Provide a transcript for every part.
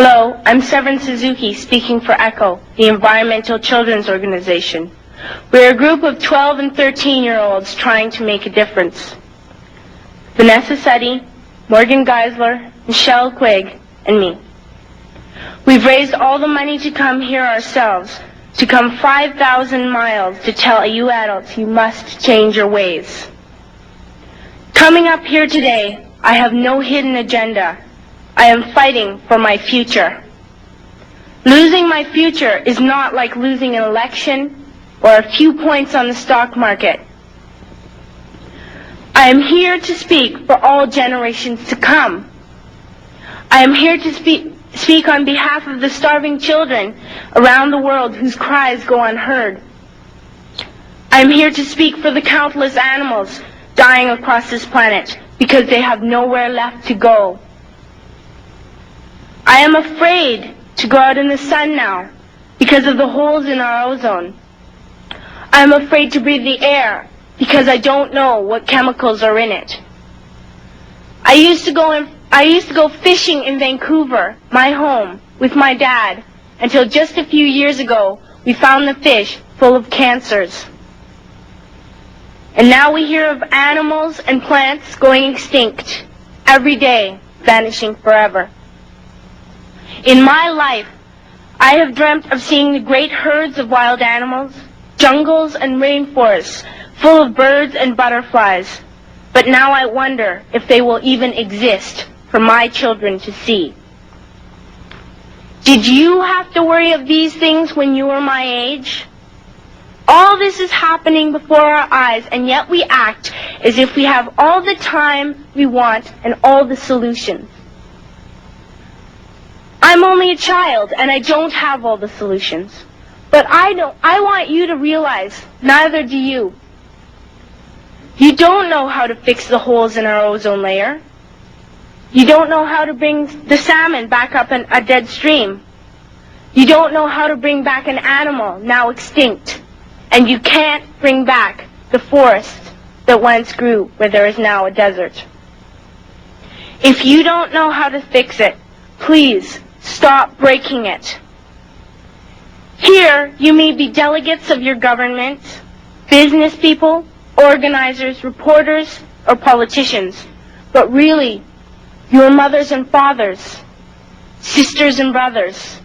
Hello, I'm Severn Suzuki speaking for ECHO, the Environmental Children's Organization. We're a group of 12 and 13-year-olds trying to make a difference. Vanessa Seti, Morgan Geisler, Michelle Quigg, and me. We've raised all the money to come here ourselves, to come 5,000 miles to tell you adults you must change your ways. Coming up here today, I have no hidden agenda. I am fighting for my future. Losing my future is not like losing an election or a few points on the stock market. I am here to speak for all generations to come. I am here to speak on behalf of the starving children around the world whose cries go unheard. I am here to speak for the countless animals dying across this planet because they have nowhere left to go. I am afraid to go out in the sun now because of the holes in our ozone. I am afraid to breathe the air because I don't know what chemicals are in it. I used to go fishing in Vancouver, my home, with my dad, until just a few years ago we found the fish full of cancers. And now we hear of animals and plants going extinct, every day vanishing forever. In my life, I have dreamt of seeing the great herds of wild animals, jungles and rainforests full of birds and butterflies. But now I wonder if they will even exist for my children to see. Did you have to worry of these things when you were my age? All this is happening before our eyes, and yet we act as if we have all the time we want and all the solutions. I'm only a child, and I don't have all the solutions. But I want you to realize, neither do you. You don't know how to fix the holes in our ozone layer. You don't know how to bring the salmon back up a dead stream. You don't know how to bring back an animal now extinct. And you can't bring back the forest that once grew where there is now a desert. If you don't know how to fix it, please stop breaking it. Here, you may be delegates of your government, business people, organizers, reporters, or politicians, but really, your mothers and fathers, sisters and brothers,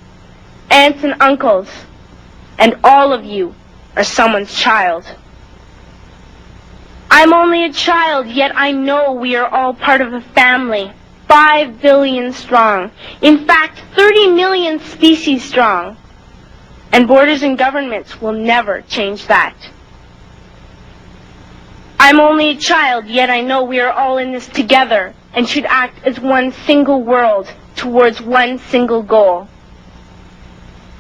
aunts and uncles, and all of you are someone's child. I'm only a child, yet I know we are all part of a family, 5 billion strong. In fact, 30 million species strong. And borders and governments will never change that. I'm only a child, yet I know we are all in this together and should act as one single world towards one single goal.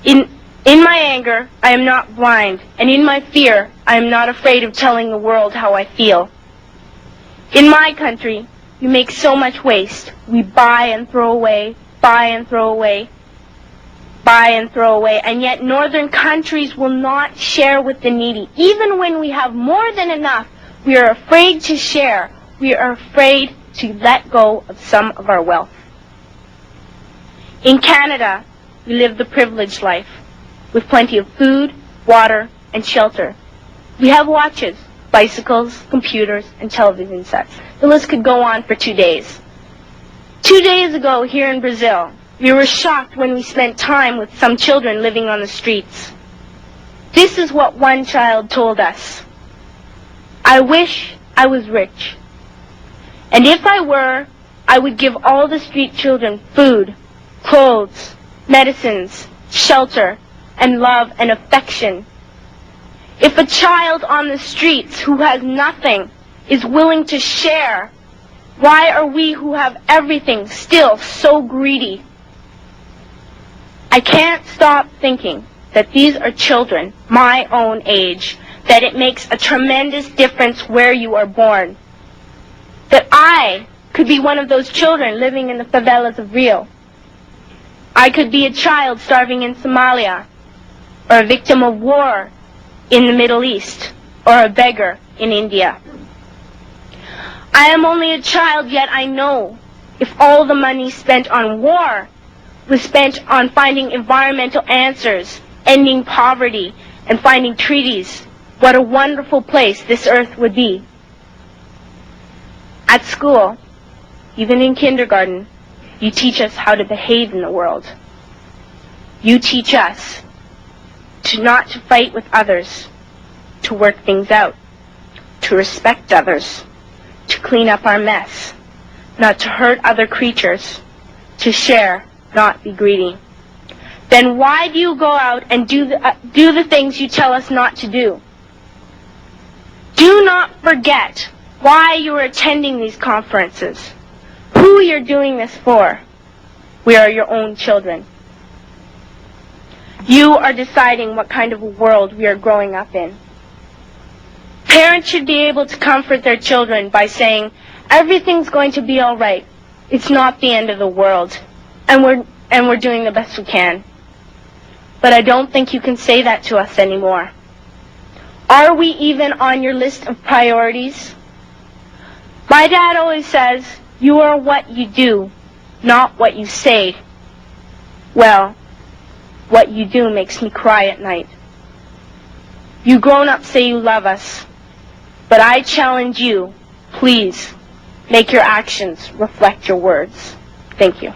In my anger, I am not blind, and in my fear, I am not afraid of telling the world how I feel. In my country, we make so much waste. We buy and throw away, buy and throw away, buy and throw away, and yet northern countries will not share with the needy. Even when we have more than enough, we are afraid to share. We are afraid to let go of some of our wealth. In Canada, we live the privileged life, with plenty of food, water, and shelter. We have watches, bicycles, computers, and television sets. The list could go on for 2 days. 2 days ago, here in Brazil, we were shocked when we spent time with some children living on the streets. This is what one child told us. I wish I was rich. And if I were, I would give all the street children food, clothes, medicines, shelter, and love and affection. If a child on the streets who has nothing is willing to share, why are we who have everything still so greedy? I can't stop thinking that these are children my own age, that it makes a tremendous difference where you are born. That I could be one of those children living in the favelas of Rio. I could be a child starving in Somalia, or a victim of war in the Middle East, or a beggar in India. I am only a child, yet I know if all the money spent on war was spent on finding environmental answers, ending poverty, and finding treaties, what a wonderful place this earth would be. At school, even in kindergarten, you teach us how to behave in the world. You teach us not to fight with others, to work things out, to respect others, to clean up our mess, not to hurt other creatures, to share, not be greedy. Then why do you go out and do the things you tell us not to do? Do not forget why you are attending these conferences, who you're doing this for. We are your own children. You are deciding what kind of a world we are growing up in. Parents should be able to comfort their children by saying, everything's going to be all right. It's not the end of the world, and we're doing the best we can. But I don't think you can say that to us anymore. Are we even on your list of priorities? My dad always says, you are what you do, not what you say. Well, what you do makes me cry at night. You grown-ups say you love us, but I challenge you, please, make your actions reflect your words. Thank you.